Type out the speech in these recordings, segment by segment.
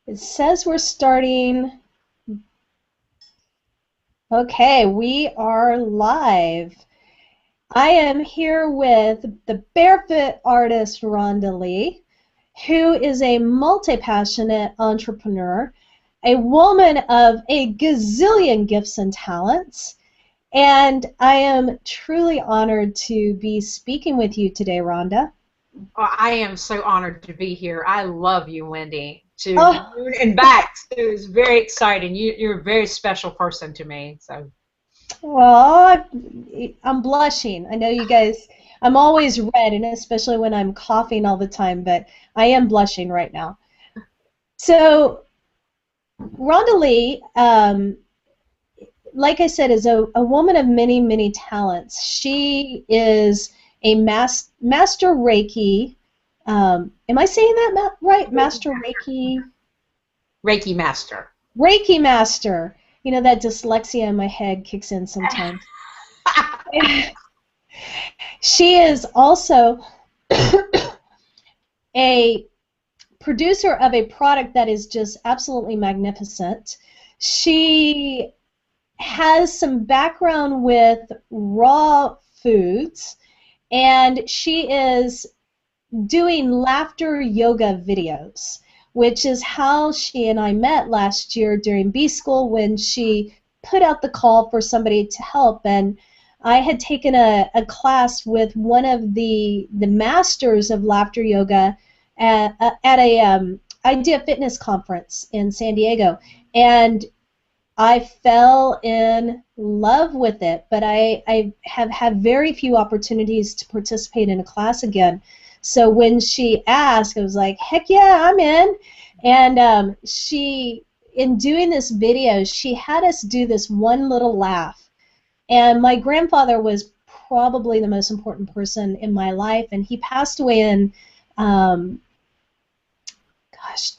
It says we're starting. Okay, we are live. I am here with the barefoot artist Rhonda Lee, who is a multi-passionate entrepreneur, a woman of a gazillion gifts and talents, and I am truly honored to be speaking with you today, Rhonda. Oh, I am so honored to be here. I love you, Wendy. To Oh, moon and back. It was very exciting. You're a very special person to me. So well, I'm blushing. I know you guys, I'm always red, and especially when I'm coughing all the time, but I am blushing right now. So, Rhonda Lee, like I said, is a woman of many, many talents. She is a master Reiki. Am I saying that right? Master Reiki? Reiki master. Reiki master. You know, that dyslexia in my head kicks in sometimes. She is also a producer of a product that is just absolutely magnificent. She has some background with raw foods, and she is doing laughter yoga videos, which is how she and I met last year during B School when she put out the call for somebody to help. And I had taken a class with one of the masters of laughter yoga at a Idea Fitness conference in San Diego, and I fell in love with it, but I have had very few opportunities to participate in a class again. So when she asked, I was like, heck yeah, I'm in. And in doing this video, she had us do this one little laugh. And my grandfather was probably the most important person in my life, and he passed away in, um,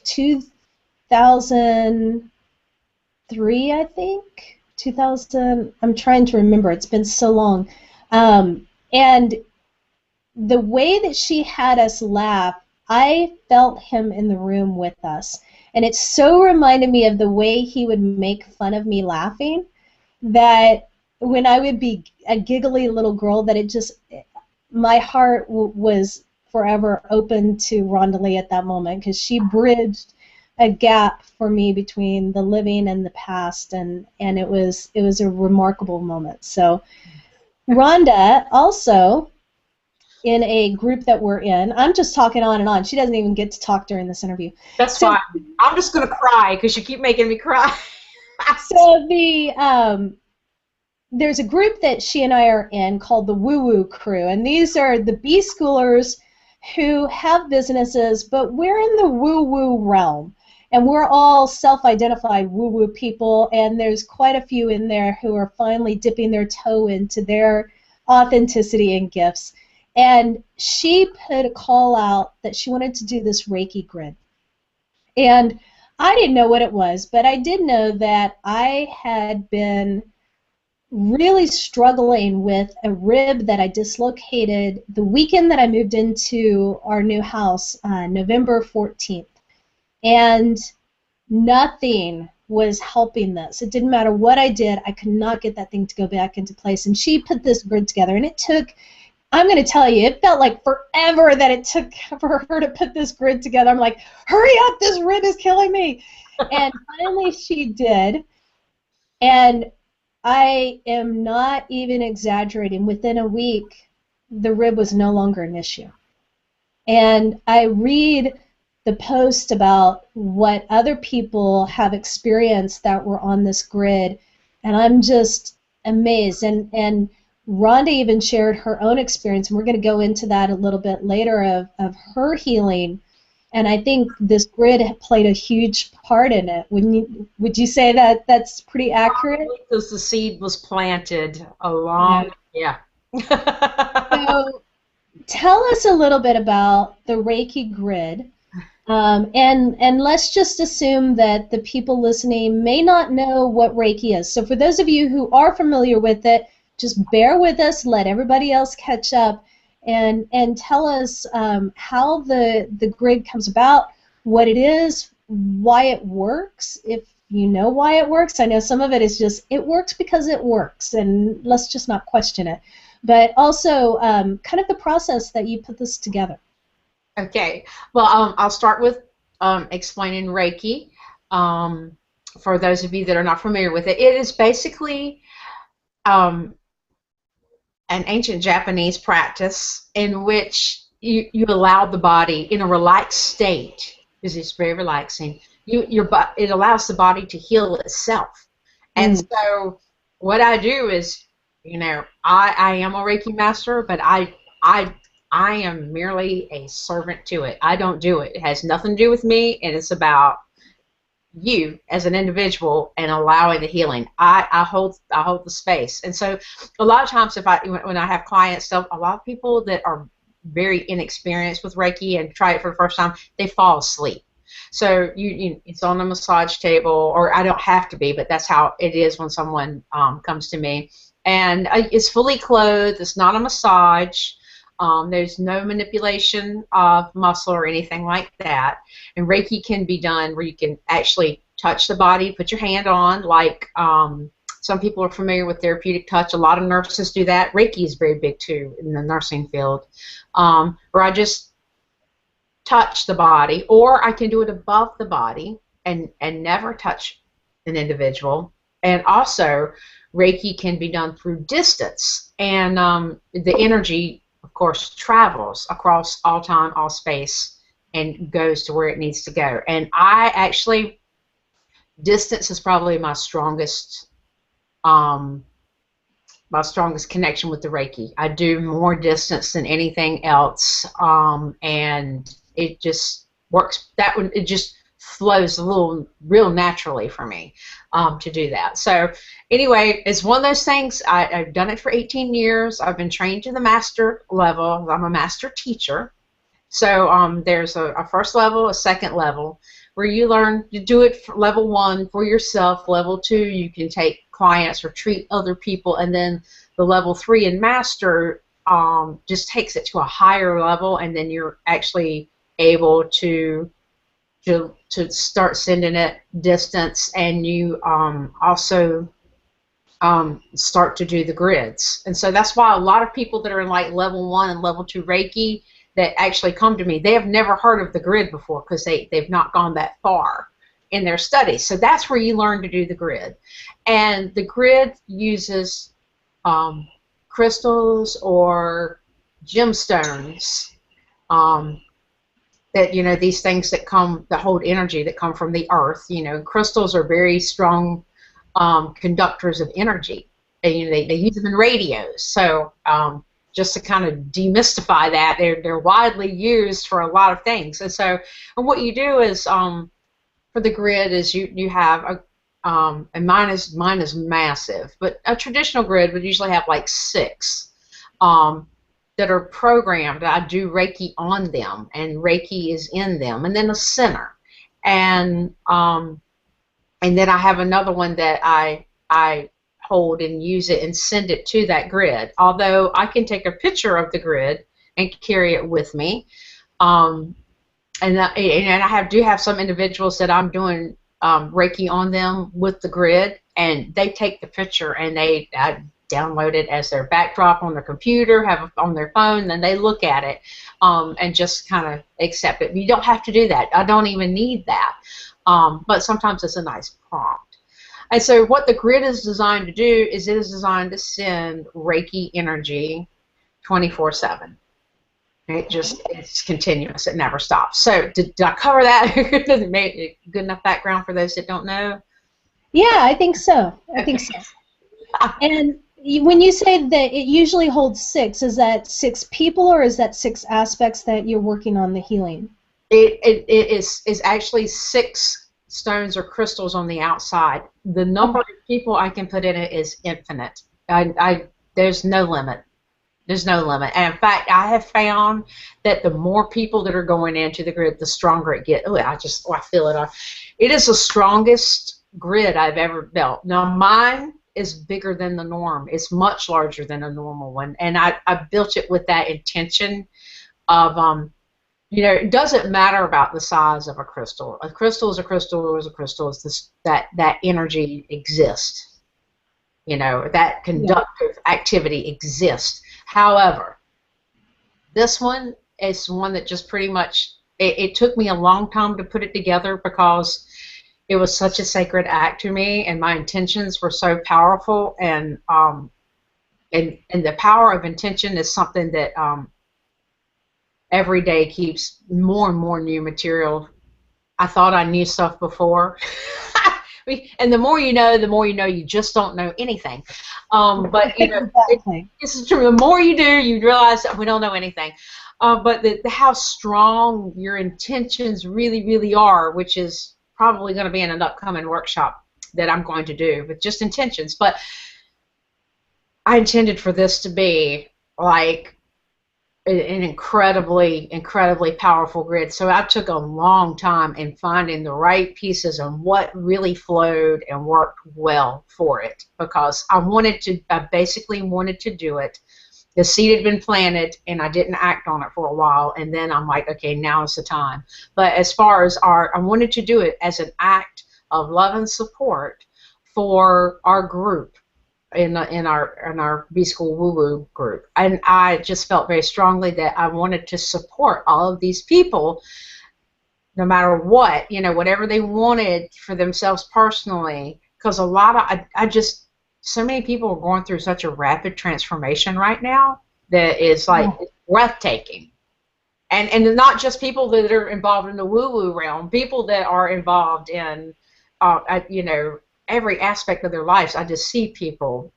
2003, I think. 2000. I'm trying to remember. It's been so long. And the way that she had us laugh, I felt him in the room with us. And it so reminded me of the way he would make fun of me laughing that when I would be a giggly little girl, that it just, my heart was forever open to Rhonda Lee at that moment, because she bridged a gap for me between the living and the past, and it was a remarkable moment. So Rhonda also, in a group that we're in, I'm just talking on and on. She doesn't even get to talk during this interview. That's So fine. I'm just gonna cry because you keep making me cry. so there's a group that she and I are in called the Woo Woo Crew, and these are the B schoolers who have businesses, but we're in the woo woo realm. And we're all self-identified woo woo people, and there's quite a few in there who are finally dipping their toe into their authenticity and gifts. And she put a call out that she wanted to do this Reiki grid. And I didn't know what it was, but I did know that I had been really struggling with a rib that I dislocated the weekend that I moved into our new house, November 14th. And nothing was helping this. It didn't matter what I did. I could not get that thing to go back into place. And she put this grid together, and it took, I'm going to tell you, it felt like forever that it took for her to put this grid together. I'm like, hurry up, this rib is killing me. And finally she did. And I am not even exaggerating. Within a week, the rib was no longer an issue. And I read the post about what other people have experienced that were on this grid, and I'm just amazed. And Rhonda even shared her own experience, and we're going to go into that a little bit later of her healing. And I think this grid played a huge part in it. Would you say that that's pretty accurate? Because the seed was planted a long, yeah. So tell us a little bit about the Reiki grid. And let's just assume that the people listening may not know what Reiki is. So for those of you who are familiar with it, just bear with us, let everybody else catch up, and tell us how the grid comes about, what it is, why it works, if you know why it works. I know some of it is just, it works because it works, and let's just not question it. But also kind of the process that you put this together. Okay. Well, I'll start with explaining Reiki. Um, for those of you that are not familiar with it, it is basically um, an ancient Japanese practice in which you allow the body in a relaxed state, because it's very relaxing. It allows the body to heal itself. And Mm. so what I do is, I am a Reiki master, but I am merely a servant to it. I don't do it. It has nothing to do with me, and it's about you as an individual and allowing the healing. I hold the space. And so a lot of times when I have clients, a lot of people that are very inexperienced with Reiki and try it for the first time, they fall asleep. So it's on a massage table, or I don't have to be, but that's how it is when someone comes to me. And it's fully clothed. It's not a massage. There's no manipulation of muscle or anything like that. And Reiki can be done where you can actually touch the body, put your hand on, like some people are familiar with therapeutic touch. A lot of nurses do that. Reiki is very big too in the nursing field, where I just touch the body, or I can do it above the body and never touch an individual. And also, Reiki can be done through distance, and the energy, of course, travels across all time, all space, and goes to where it needs to go. And distance is probably my strongest connection with the Reiki. I do more distance than anything else, and it just works. It just flows real naturally for me to do that. So anyway, it's one of those things. I've done it for 18 years. I've been trained to the master level. I'm a master teacher. So there's a first level, a second level, where you learn to do it for level 1 for yourself. Level 2, you can take clients or treat other people, and then the level 3 in master just takes it to a higher level, and then you're actually able to start sending it distance, and you also start to do the grids. And so that's why a lot of people that are in like level 1 and level 2 Reiki that actually come to me, they have never heard of the grid before, because they've not gone that far in their studies. So that's where you learn to do the grid. And the grid uses crystals or gemstones, that these things that hold energy, that come from the earth. Crystals are very strong conductors of energy, and they use them in radios. So just to kind of demystify that, they're widely used for a lot of things. And so, and what you do is for the grid is you have and mine is massive, but a traditional grid would usually have like 6 that are programmed. I do Reiki on them, and Reiki is in them, and then a center, and then I have another one that I hold and use it and send it to that grid. Although I can take a picture of the grid and carry it with me, and I do have some individuals that I'm doing Reiki on them with the grid, and they take the picture and I download it as their backdrop on their computer, have it on their phone, then they look at it and just kind of accept it. You don't have to do that. I don't even need that, but sometimes it's a nice prompt. And so what the grid is designed to do is it is designed to send Reiki energy 24/7. It's continuous. It never stops. So did I cover that? Does it make good enough background for those that don't know? Yeah, I think so. I think so. And when you say that it usually holds 6, is that 6 people, or is that 6 aspects that you're working on the healing? It is actually 6 stones or crystals on the outside. The number of people I can put in it is infinite. There's no limit. There's no limit. And in fact, I have found that the more people that are going into the grid, the stronger it gets. Oh, I feel it. It is the strongest grid I've ever built. Now, mine is bigger than the norm. It's much larger than a normal one. And I built it with that intention of You know, it doesn't matter about the size of a crystal. A crystal is a crystal is a crystal. It's this, that energy exists. You know, that Yeah. conductive activity exists. However, this one is one that just pretty much, it took me a long time to put it together because it was such a sacred act to me, and my intentions were so powerful. And the power of intention is something that every day keeps more and more new material. I thought I knew stuff before. And the more you know you just don't know anything. But you know, Exactly. this is true. The more you do, you realize that we don't know anything. But how strong your intentions really, really are, which is probably going to be in an upcoming workshop that I'm going to do with just intentions. But I intended for this to be like an incredibly powerful grid. So I took a long time in finding the right pieces and what really flowed and worked well for it, because I basically wanted to do it. The seed had been planted and I didn't act on it for a while, and then I'm like, okay, now is the time. But as far as I wanted to do it as an act of love and support for our group, in our B School Woo Woo group, and I just felt very strongly that I wanted to support all of these people, no matter what, you know, whatever they wanted for themselves personally, because a lot of I just, so many people are going through such a rapid transformation right now that is like breathtaking, and not just people that are involved in the woo woo realm, people that are involved in you know, every aspect of their lives. I just see people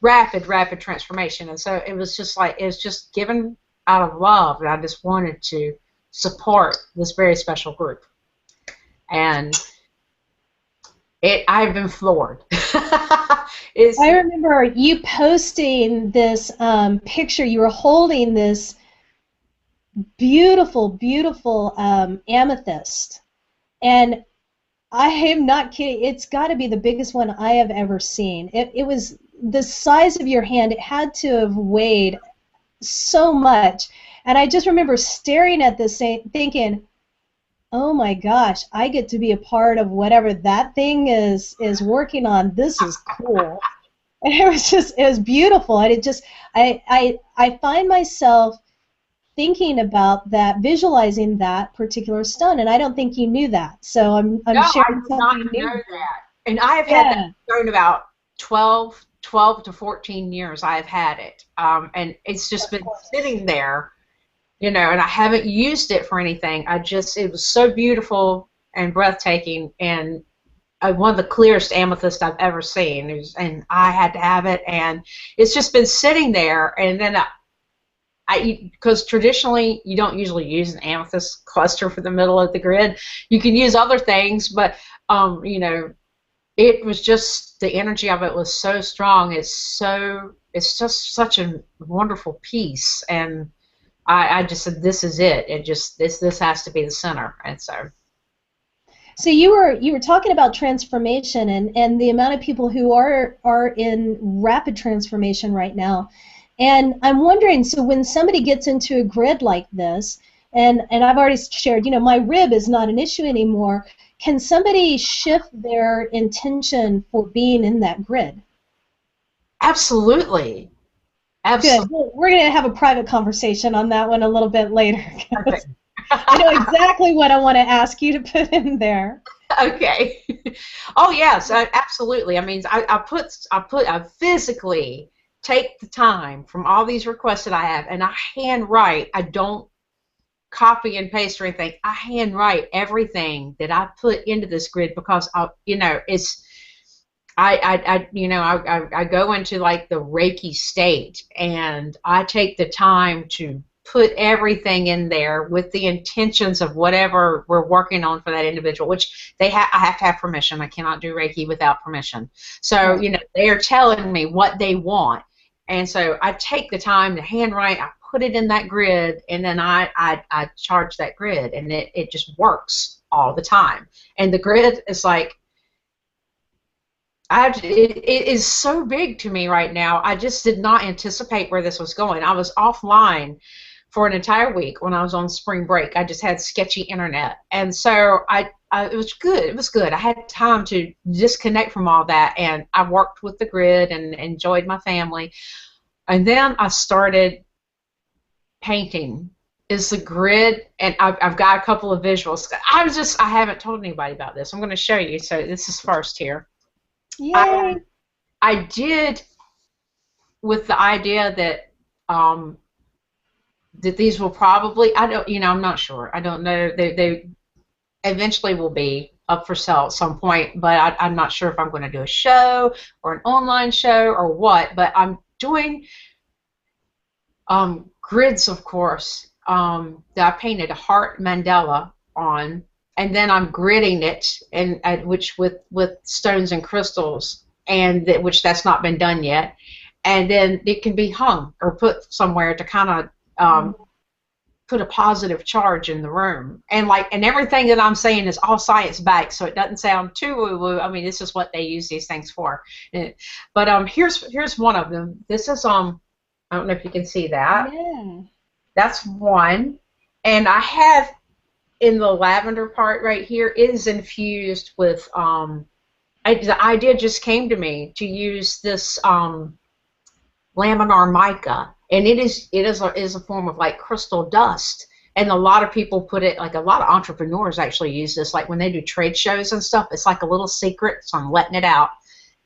rapid transformation, and so it was just like, it was just given out of love, and I just wanted to support this very special group, and I've been floored. I remember you posting this picture. You were holding this beautiful amethyst, and I am not kidding. It's got to be the biggest one I have ever seen. It was the size of your hand. It had to have weighed so much. And I just remember staring at this thinking, oh my gosh, I get to be a part of whatever that thing is working on. This is cool. And it was beautiful. And it just, I find myself thinking about that, visualizing that particular stone, and I don't think you knew that. So I'm No, I sharing did not something new. know that. And I have had that stone about 12 to 14 years. I have had it, and it's just been sitting there, you know, and I haven't used it for anything. It was so beautiful and breathtaking, and one of the clearest amethyst I've ever seen. And I had to have it, and it's just been sitting there. And then because traditionally you don't usually use an amethyst cluster for the middle of the grid. You can use other things, but you know, it was just, the energy of it was so strong. It's just such a wonderful piece, and I just said, this is it. This has to be the center, and so. So you were talking about transformation and the amount of people who are in rapid transformation right now. And I'm wondering, so when somebody gets into a grid like this, and I've already shared, you know, my rib is not an issue anymore, can somebody shift their intention for being in that grid? Absolutely. Good. Absolutely. Well, we're going to have a private conversation on that one a little bit later. Okay. I know exactly what I want to ask you to put in there. Okay. Oh yes, absolutely. I mean, I physically take the time from all these requests that I have, and I handwrite. I don't copy and paste or anything. I handwrite everything that I put into this grid, because you know, I go into like the Reiki state, and I take the time to put everything in there with the intentions of whatever we're working on for that individual, which I have to have permission. I cannot do Reiki without permission. So, you know, they are telling me what they want. And so I take the time to handwrite, I put it in that grid, and then I charge that grid, and it just works all the time. And the grid is like, it is so big to me right now. I just did not anticipate where this was going. I was offline for an entire week when I was on spring break. I just had sketchy internet, and so it was good. It was good. I had time to disconnect from all that, and I worked with the grid and enjoyed my family. And then I started painting. Is the grid, and I've got a couple of visuals. I haven't told anybody about this. I'm going to show you. So this is first here. Yay! I did, with the idea that that these will probably, I'm not sure. I don't know. They eventually will be up for sale at some point, but I'm not sure if I'm going to do a show or an online show or what. But I'm doing grids, of course, that I painted a heart mandala on, and then I'm gridding it, which with stones and crystals, and which that's not been done yet. And then it can be hung or put somewhere to kind of put a positive charge in the room. And everything that I'm saying is all science backed, so it doesn't sound too woo-woo. I mean, this is what they use these things for. But here's one of them. This is I don't know if you can see that. Yeah. That's one. And I have in the lavender part right here, it is infused with the idea just came to me to use this laminar mica, and it is a form of like crystal dust, and a lot of people put it, like a lot of entrepreneurs actually use this, like when they do trade shows and stuff. It's like a little secret, so I'm letting it out,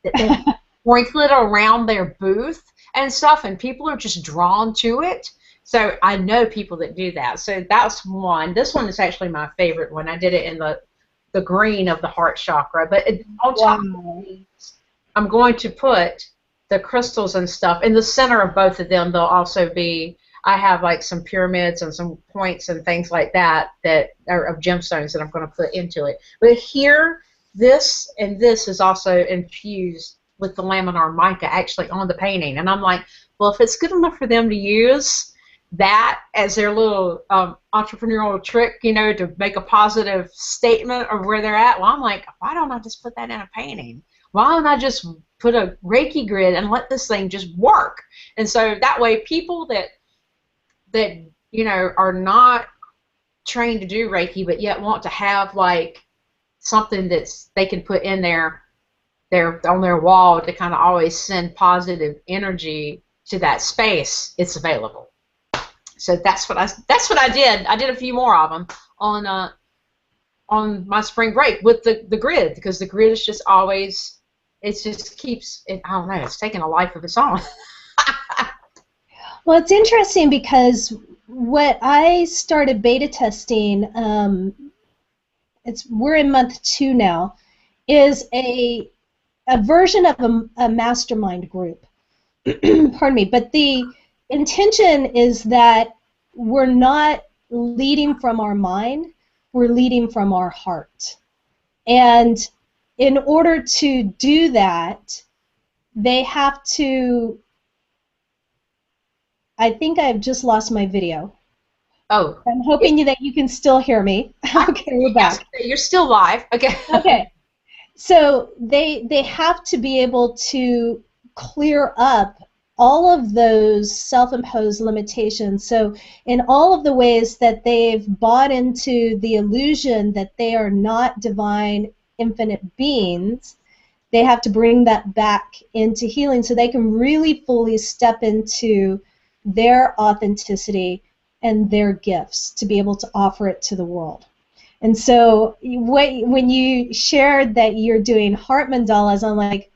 that they sprinkle it around their booth and stuff, and people are just drawn to it. So I know people that do that. So that's one. This one is actually my favorite one. I did it in the green of the heart chakra, but on top of these, I'm going to put the crystals and stuff in the center of both of them. They'll also be, I have like some pyramids and some points and things like that that are of gemstones that I'm going to put into it. But here, this and this is also infused with the laminar mica actually on the painting. And I'm like, well, if it's good enough for them to use that as their little entrepreneurial trick, to make a positive statement of where they're at, well, I'm like, why don't I just put that in a painting? Why don't I just put a Reiki grid and let this thing just work? And so that way people that are not trained to do Reiki but yet want to have like something that's they can put in on their wall to kind of always send positive energy to that space, it's available. So that's what I did. I did a few more of them on my spring break with the grid, because the grid is just always, it just keeps it, I don't know, it's taking a life of its own. Well, it's interesting because what I started beta testing, we're in month 2 now, is a version of a mastermind group. Pardon me, but the intention is that we're not leading from our mind, we're leading from our heart. And in order to do that, they have to, I think I've just lost my video. Oh. I'm hoping that you can still hear me. Okay, we're back. You're still live. Okay. Okay. So they have to be able to clear up all of those self-imposed limitations. So in all of the ways that they've bought into the illusion that they are not divine, infinite beings, they have to bring that back into healing so they can really fully step into their authenticity and their gifts to be able to offer it to the world. And so when you shared that you're doing heart mandalas, I'm like,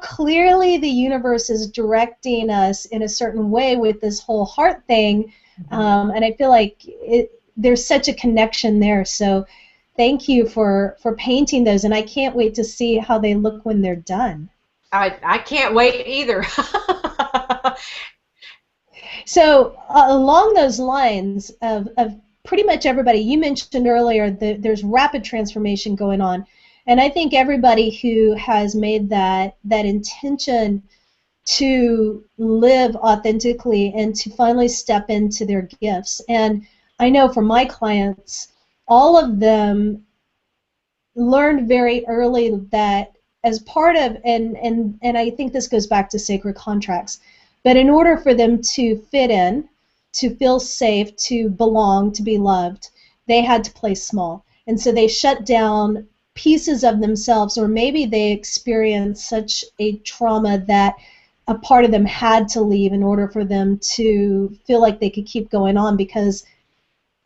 clearly the universe is directing us in a certain way with this whole heart thing, and I feel like there's such a connection there. So thank you for painting those, and I can't wait to see how they look when they're done. I can't wait either. So along those lines of pretty much everybody, you mentioned earlier that there's rapid transformation going on. And I think everybody who has made that intention to live authentically and to finally step into their gifts. And I know for my clients, all of them learned very early that as part of, and I think this goes back to sacred contracts, but in order for them to fit in, to feel safe, to belong, to be loved, they had to play small. And so they shut down pieces of themselves, or maybe they experienced such a trauma that a part of them had to leave in order for them to feel like they could keep going on, because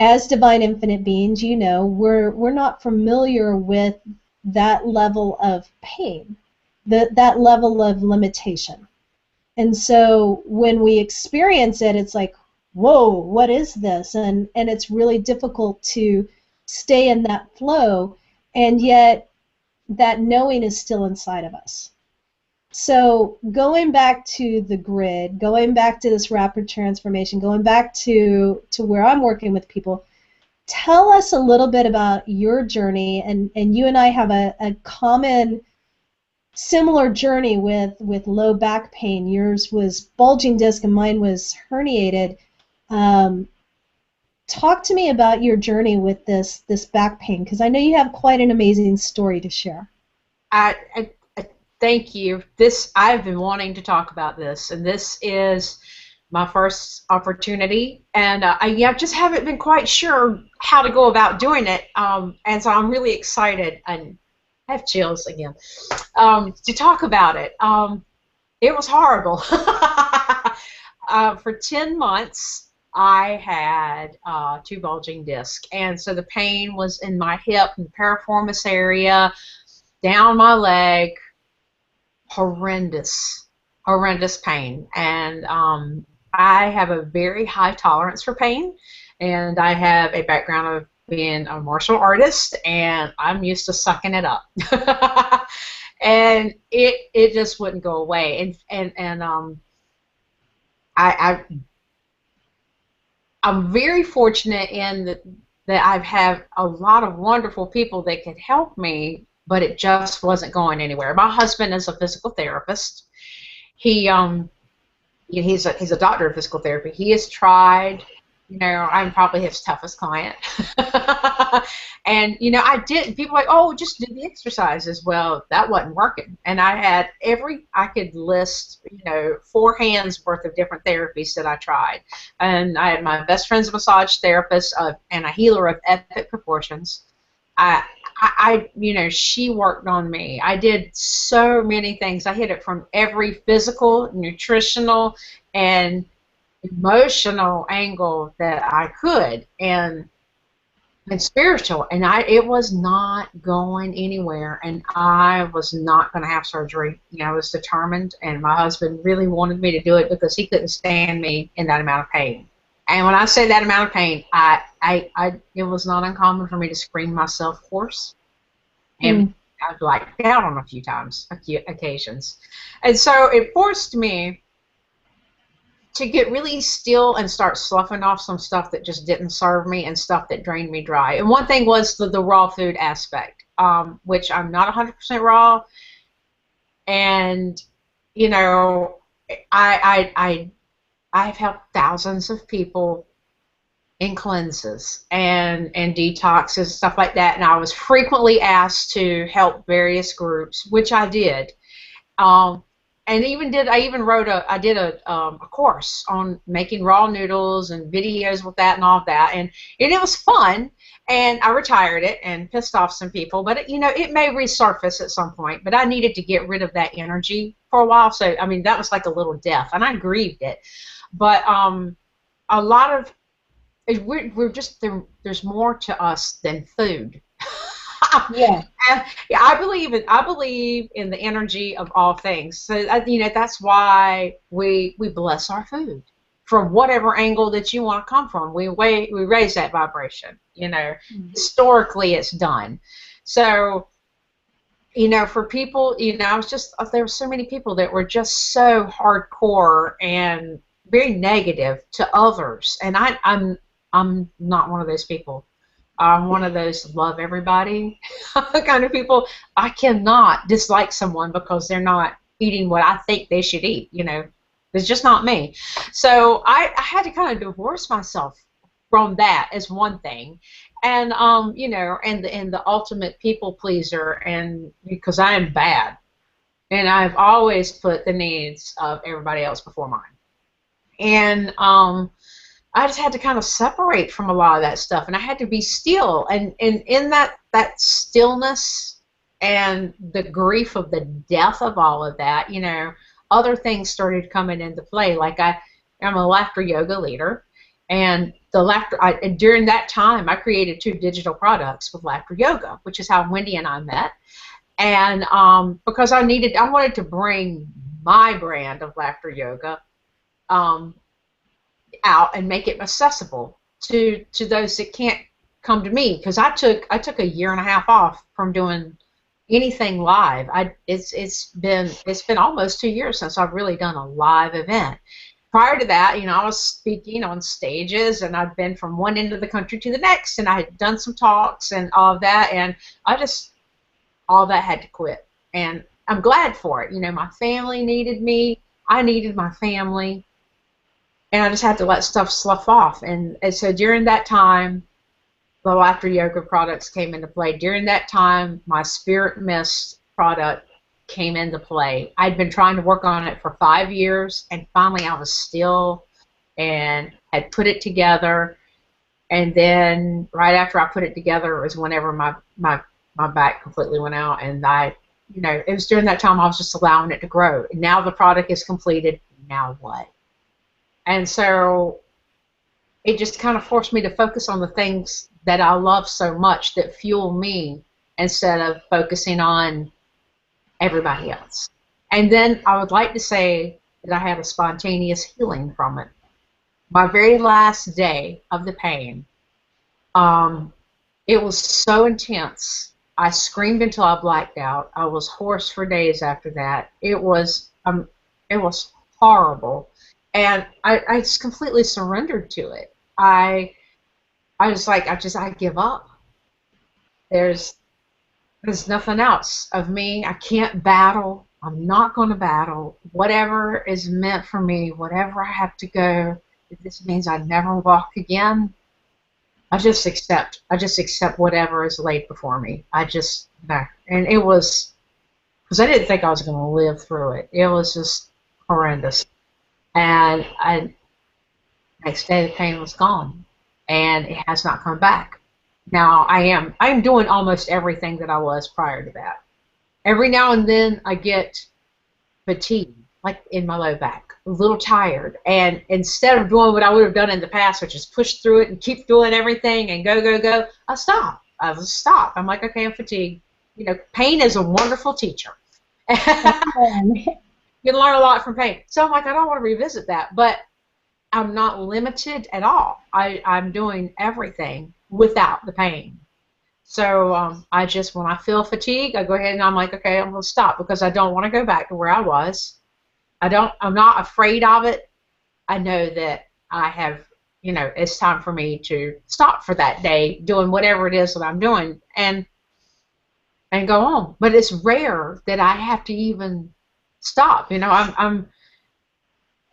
as divine infinite beings, you know, we're not familiar with that level of pain, that level of limitation. And so when we experience it, it's like, whoa, what is this? And it's really difficult to stay in that flow, and yet that knowing is still inside of us. So going back to the grid, going back to this rapid transformation, going back to where I'm working with people, tell us a little bit about your journey. And you and I have a common similar journey with low back pain. Yours was bulging disc and mine was herniated. Talk to me about your journey with this back pain, because I know you have quite an amazing story to share. I thank you. I've been wanting to talk about this, and this is my first opportunity, and I just haven't been quite sure how to go about doing it, and so I'm really excited, and I have chills again, to talk about it. It was horrible. For 10 months, I had 2 bulging discs, and so the pain was in my hip and the piriformis area, down my leg, horrendous pain. And I have a very high tolerance for pain, and I have a background of being a martial artist, and I'm used to sucking it up. And it just wouldn't go away. And I'm very fortunate in that I've had a lot of wonderful people that could help me, but it just wasn't going anywhere. My husband is a physical therapist. He's a doctor of physical therapy. He has tried. You know, I'm probably his toughest client. And, you know, people are like, oh, just do the exercises. Well, that wasn't working. And I could list, you know, 4 hands worth of different therapies that I tried. And I had my best friend's a massage therapist and a healer of epic proportions. You know, she worked on me. I did so many things. I hit it from every physical, nutritional, and emotional angle that I could, and spiritual, and it was not going anywhere, and I was not going to have surgery. You know, I was determined, and my husband really wanted me to do it because he couldn't stand me in that amount of pain. And when I say that amount of pain, it was not uncommon for me to scream myself hoarse, and I've blacked out on a few occasions, and so it forced me to get really still and start sloughing off some stuff that just didn't serve me and stuff that drained me dry. And one thing was the raw food aspect, which I'm not 100% raw. And, you know, I've helped thousands of people in cleanses and detoxes, stuff like that. And I was frequently asked to help various groups, which I did. And I did a course on making raw noodles and videos with that and all of that, and it was fun. And I retired it and pissed off some people, but you know, it may resurface at some point. But I needed to get rid of that energy for a while, so I mean that was like a little death, and I grieved it. But a lot of we're just there's more to us than food. Yeah. Yeah, I believe in the energy of all things. So you know, that's why we bless our food from whatever angle that you want to come from. We raise that vibration. You know, historically it's done. So, you know, for people, you know, there were so many people that were just so hardcore and very negative to others, and I'm not one of those people. I'm one of those love everybody kind of people. I cannot dislike someone because they're not eating what I think they should eat. You know, it's just not me. So I had to kind of divorce myself from that as one thing, and you know, and the ultimate people pleaser, and because I am bad, and I've always put the needs of everybody else before mine, and I just had to kind of separate from a lot of that stuff, and I had to be still. And in that stillness and the grief of the death of all of that, you know, other things started coming into play. Like I'm a laughter yoga leader, and during that time, I created 2 digital products with laughter yoga, which is how Wendy and I met. And because I wanted to bring my brand of laughter yoga um, out and make it accessible to those that can't come to me, because I took a year and a half off from doing anything live. It's been almost 2 years since I've really done a live event. Prior to that, you know, I was speaking on stages, and I'd been from one end of the country to the next, and I had done some talks and all of that, and all that had to quit. And I'm glad for it. You know, my family needed me. I needed my family. And I just had to let stuff slough off. And so during that time, the laughter yoga products came into play. During that time, my Spirit Mist product came into play. I'd been trying to work on it for 5 years, and finally I was still and had put it together. And then right after I put it together was whenever my back completely went out, and you know, it was during that time I was just allowing it to grow. And now the product is completed. Now what? And so it just kind of forced me to focus on the things that I love so much that fuel me, instead of focusing on everybody else. And then I would like to say that I had a spontaneous healing from it. My very last day of the pain, it was so intense. I screamed until I blacked out. I was hoarse for days after that. It was horrible. And I just completely surrendered to it. I was like, I give up. There's nothing else of me. I can't battle. I'm not going to battle. Whatever is meant for me, whatever I have to go, if this means I never walk again, I just accept whatever is laid before me. No. And it was, because I didn't think I was going to live through it. It was just horrendous. And next day the pain was gone, and it has not come back. Now I'm doing almost everything that I was prior to that. Every now and then I get fatigue, like in my low back, a little tired, and instead of doing what I would have done in the past, which is push through it and keep doing everything and go, I stop. I'm like, okay, I'm fatigued. You know, pain is a wonderful teacher. You can learn a lot from pain. So I'm like, I don't want to revisit that, but I'm not limited at all. I'm doing everything without the pain. So when I feel fatigue, I go ahead and I'm like, okay, I'm going to stop, because I don't want to go back to where I was. I'm not afraid of it. I know that I have, you know, it's time for me to stop for that day doing whatever it is that I'm doing and go on. But it's rare that I have to even stop. You know,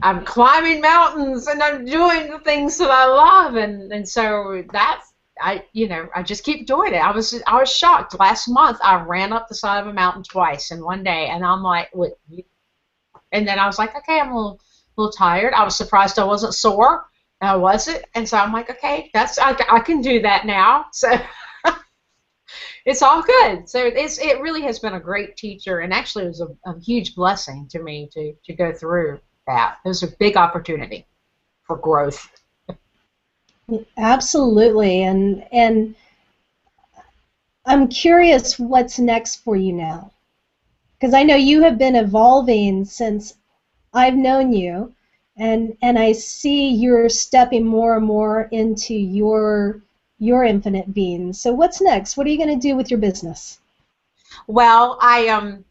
I'm climbing mountains, and I'm doing the things that I love, and so I just keep doing it. I was shocked. Last month I ran up the side of a mountain twice in one day, and I'm like, what? And then I was like, okay, I'm a little tired. I was surprised I wasn't sore, and I wasn't, and so I'm like, okay, I can do that now. So it's all good. So it really has been a great teacher, and actually it was a huge blessing to me to go through that. It was a big opportunity for growth. Absolutely. And I'm curious what's next for you now, because I know you have been evolving since I've known you, and I see you're stepping more and more into your infinite being. So what's next? What are you going to do with your business? Well, I'm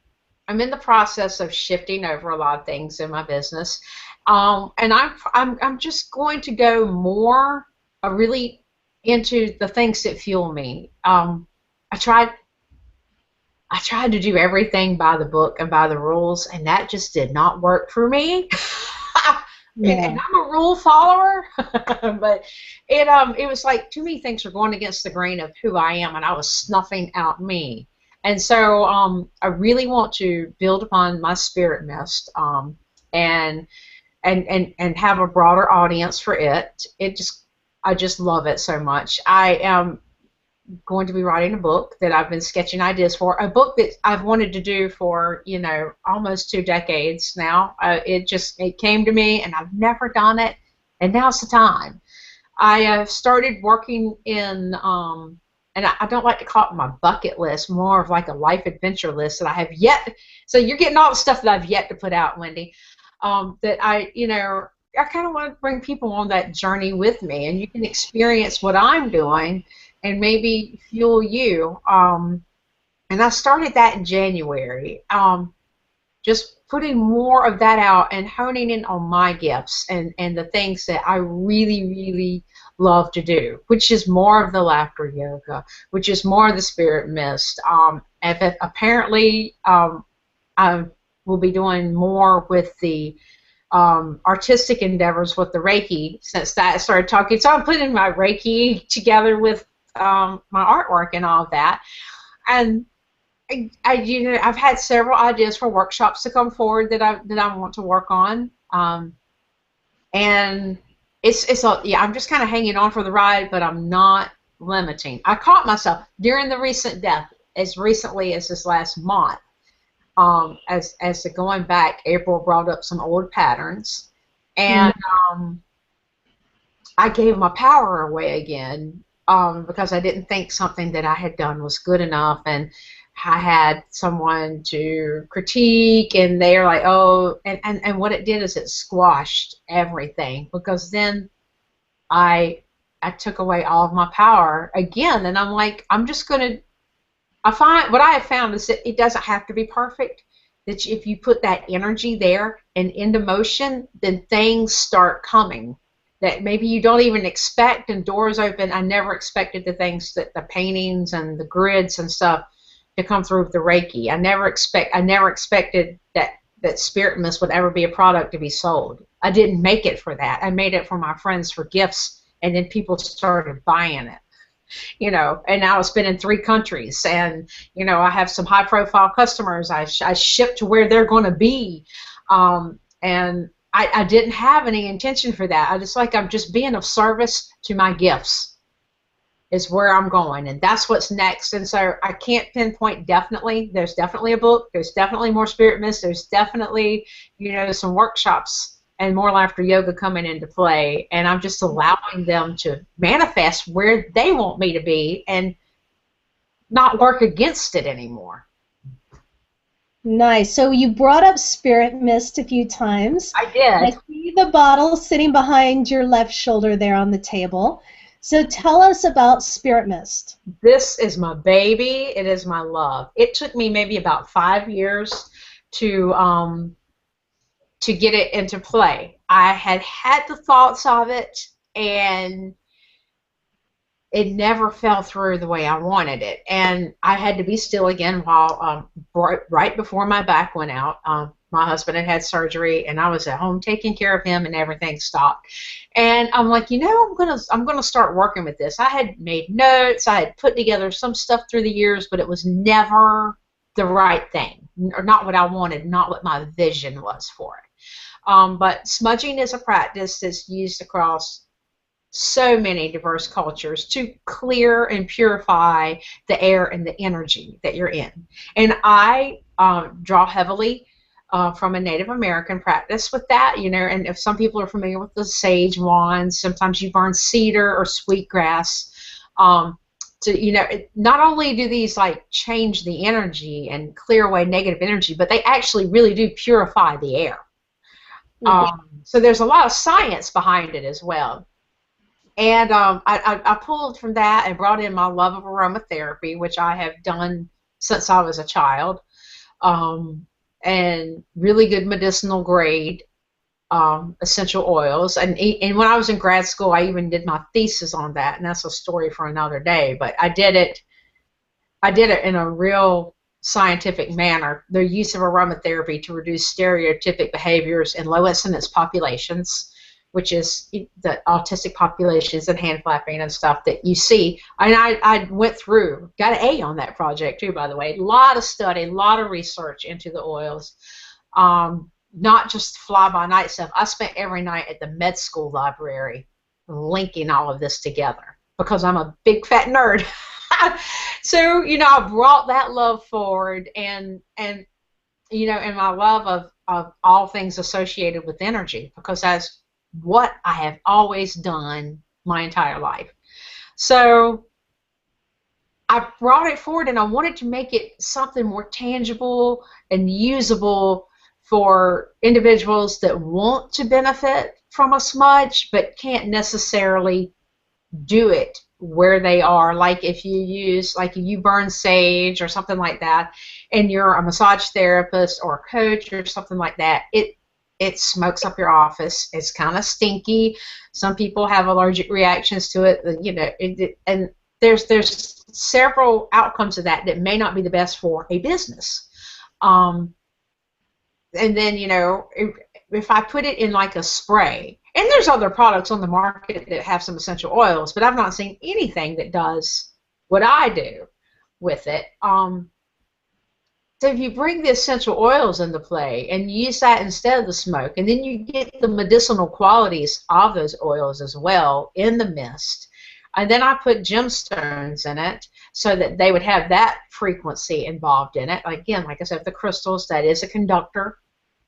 in the process of shifting over a lot of things in my business, and I'm just going to go more really into the things that fuel me. I tried to do everything by the book and by the rules, and that just did not work for me. Yeah. And I'm a rule follower, but it was like too many things were going against the grain of who I am, and I was snuffing out me. And so I really want to build upon my Spirit Mist, and and have a broader audience for it. I just love it so much. I am going to be writing a book that I've been sketching ideas for, a book that I've wanted to do for, almost 2 decades now. It came to me, and I've never done it, and now's the time. I have started working in, and I don't like to call it my bucket list, more of like a life adventure list that I have yet. So you're getting all the stuff that I've yet to put out, Wendy. That I kind of want to bring people on that journey with me, and you can experience what I'm doing and maybe fuel you. And I started that in January. Just putting more of that out and honing in on my gifts and the things that I really, really love to do, which is more of the laughter yoga, which is more of the spirit mist. Apparently, I will be doing more with the artistic endeavors with the Reiki since that started talking. So I'm putting my Reiki together with my artwork and all of that. And I've had several ideas for workshops to come forward that I want to work on, and I'm just kind of hanging on for the ride, but I'm not limiting. I caught myself during the recent death, as recently as this last month, as the going back, April brought up some old patterns, and I gave my power away again because I didn't think something that I had done was good enough, and I had someone to critique, and they're like, oh, and what it did is it squashed everything, because then I took away all of my power again, and I'm like, I'm just going to, what I have found is that it doesn't have to be perfect, that if you put that energy there and into motion, then things start coming that maybe you don't even expect, and doors open. I never expected the things, that the paintings and the grids and stuff, to come through with the Reiki. I never expected that Spirit Mist would ever be a product to be sold. I didn't make it for that. I made it for my friends for gifts, and then people started buying it. And now it's been in 3 countries, and I have some high-profile customers. I ship to where they're going to be, and I didn't have any intention for that. I'm just being of service to my gifts is where I'm going, and that's what's next. And so I can't pinpoint definitely. There's definitely a book. There's definitely more Spirit Mist. There's definitely, some workshops and more laughter yoga coming into play. And I'm just allowing them to manifest where they want me to be and not work against it anymore. Nice. So you brought up Spirit Mist a few times. I did. I see the bottle sitting behind your left shoulder there on the table. So tell us about Spirit Mist. This is my baby. It is my love. It took me maybe about 5 years to get it into play. I had the thoughts of it, and it never fell through the way I wanted it. And I had to be still again while right before my back went out. My husband had surgery, and I was at home taking care of him, and everything stopped. And I'm like, I'm gonna start working with this. I had made notes, I had put together some stuff through the years, but it was never the right thing, or not what I wanted, not what my vision was for it. But smudging is a practice that's used across so many diverse cultures to clear and purify the air and the energy that you're in. And I draw heavily from a Native American practice with that, and if some people are familiar with the sage wands, sometimes you burn cedar or sweetgrass. Not only do these change the energy and clear away negative energy, but they actually really do purify the air. So there's a lot of science behind it as well. And I pulled from that and brought in my love of aromatherapy, which I have done since I was a child. And really good medicinal grade essential oils. And when I was in grad school, I even did my thesis on that, and that's a story for another day. But I did it in a real scientific manner. The use of aromatherapy to reduce stereotypic behaviors in low incidence populations, which is the autistic populations and hand flapping and stuff that you see. And I went through, got an A on that project too, by the way. A lot of study, a lot of research into the oils. not just fly-by-night stuff. I spent every night at the med school library linking all of this together because I'm a big fat nerd. So, I brought that love forward, and and my love of all things associated with energy, because that's what I have always done my entire life. So I brought it forward, and I wanted to make it something more tangible and usable for individuals that want to benefit from a smudge but can't necessarily do it where they are. Like if you burn sage or something like that, and you're a massage therapist or a coach or something like that, it smokes up your office. It's kind of stinky. Some people have allergic reactions to it, and there's several outcomes of that may not be the best for a business. And then, if I put it in like a spray, and there's other products on the market that have some essential oils, but I've not seen anything that does what I do with it. So if you bring the essential oils into play and use that instead of the smoke, and then you get the medicinal qualities of those oils as well in the mist, and then I put gemstones in it so that they would have that frequency involved in it. Again, like I said, the crystals, that is a conductor.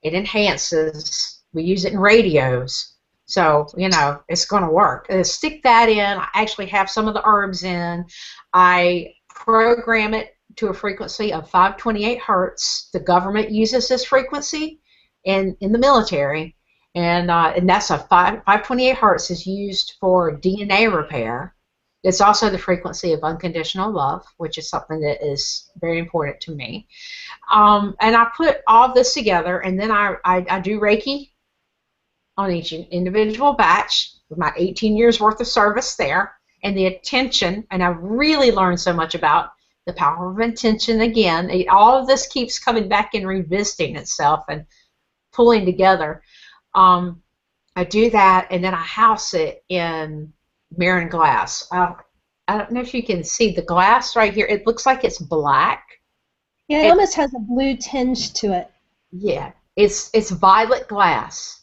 It enhances. We use it in radios. So, it's going to work. Stick that in. I actually have some of the herbs in. I program it to a frequency of 528 hertz. The government uses this frequency in the military. And that's 528 hertz is used for DNA repair. It's also the frequency of unconditional love, which is something that is very important to me. And I put all this together, and then I do Reiki on each individual batch with my 18 years worth of service there, and the attention. And I've really learned so much about the power of intention again. All of this keeps coming back and revisiting itself and pulling together. I do that, and then I house it in mirror and glass. I don't know if you can see the glass right here. It looks like it's black. Yeah, it almost has a blue tinge to it. Yeah, it's violet glass,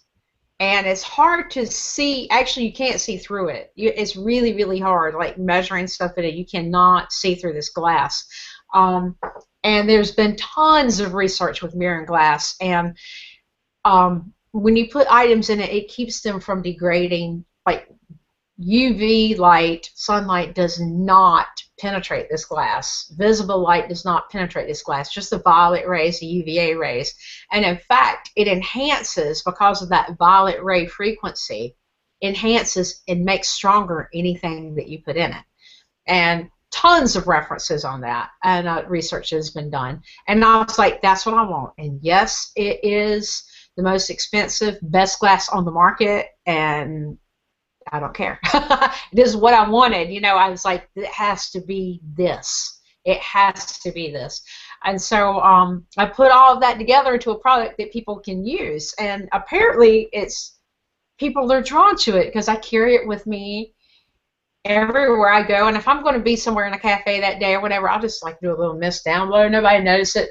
and it's hard to see. Actually, you can't see through it. It's really, really hard, like measuring stuff in it. You cannot see through this glass. And there's been tons of research with mirror and glass, and when you put items in it, it keeps them from degrading. Like UV light, sunlight does not penetrate this glass. Visible light does not penetrate this glass, just the violet rays, the UVA rays. And in fact, it enhances, because of that violet ray frequency, enhances and makes stronger anything that you put in it. And tons of references on that, and research has been done. And I was like, that's what I want. And yes, it is the most expensive, best glass on the market, and I don't care. This is what I wanted. I was like, it has to be this. It has to be this. And so I put all of that together into a product that people can use. And apparently people are drawn to it because I carry it with me everywhere I go. And if I'm going to be somewhere in a cafe that day or whatever, I'll just like do a little mist download. Nobody notices it.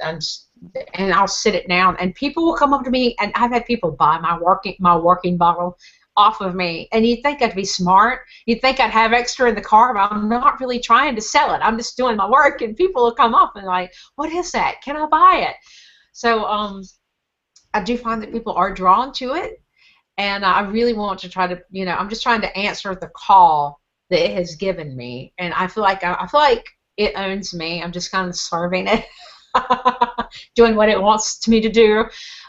And I'll sit it down. And people will come up to me, and I've had people buy my working bottle off of me, and you'd think I'd be smart. You'd think I'd have extra in the car, but I'm not really trying to sell it. I'm just doing my work, and people will come up and like, what is that? Can I buy it? So I do find that people are drawn to it, and I really want to try to, I'm just trying to answer the call that it has given me, and I feel like it owns me. I'm just kind of serving it, doing what it wants me to do.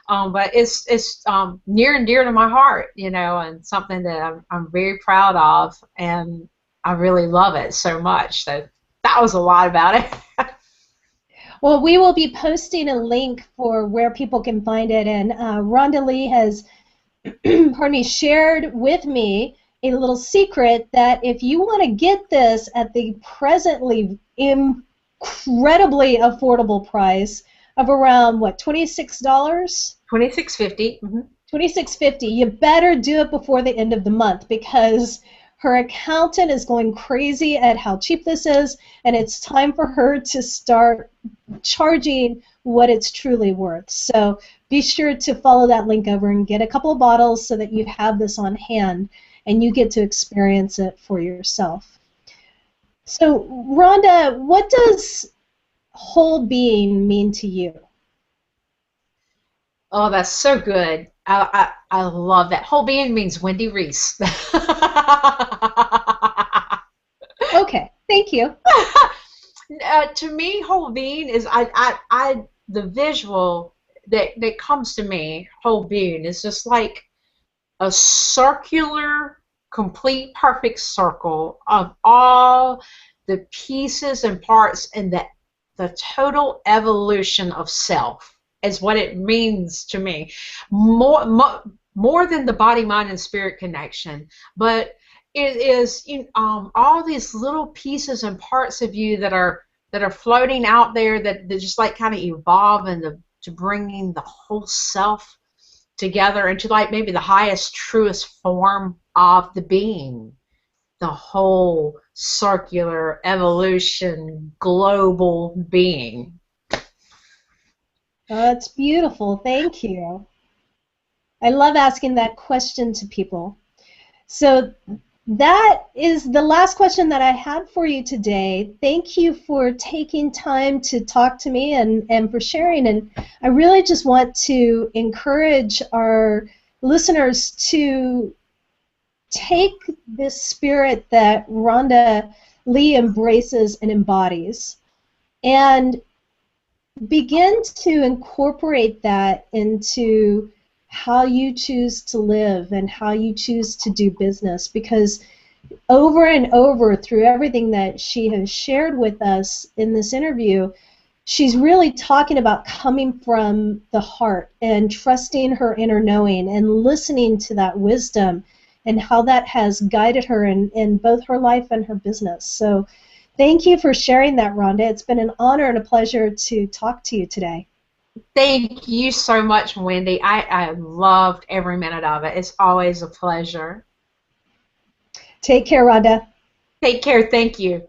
But it's near and dear to my heart, and something that I'm very proud of, and I really love it so much. So that was a lot about it. Well, we will be posting a link for where people can find it, and Rhonda Lee has, pardon me, shared with me a little secret that if you want to get this at the presently incredibly affordable price of around, what, $26? $26.50. Mm-hmm. $26.50. You better do it before the end of the month, because Her accountant is going crazy at how cheap this is, and it's time for her to start charging what it's truly worth. So be sure to follow that link over and get a couple of bottles so that you have this on hand and you get to experience it for yourself. So Rhonda, what does whole being mean to you? Oh, that's so good. I love that. Whole being means Wendy Reese. Okay, thank you. To me, whole being is the visual that comes to me. Whole being is just like a circular, complete, perfect circle of all the pieces and parts and the total evolution of self is what it means to me. More than the body, mind, and spirit connection, but it is all these little pieces and parts of you that are floating out there that just like kind of evolve into to bringing the whole self together into like maybe the highest, truest form of the being, the whole circular evolution, global being. Oh, it's beautiful. Thank you. I love asking that question to people. So that is the last question that I had for you today. Thank you for taking time to talk to me and for sharing. And I really just want to encourage our listeners to take this spirit that Rhonda Lee embraces and embodies and begin to incorporate that into how you choose to live and how you choose to do business, because over and over through everything that she has shared with us in this interview, she's really talking about coming from the heart and trusting her inner knowing and listening to that wisdom and how that has guided her in both her life and her business. So thank you for sharing that, Rhonda. It's been an honor and a pleasure to talk to you today. Thank you so much, Wendy. I loved every minute of it. It's always a pleasure. Take care, Rhonda. Take care. Thank you.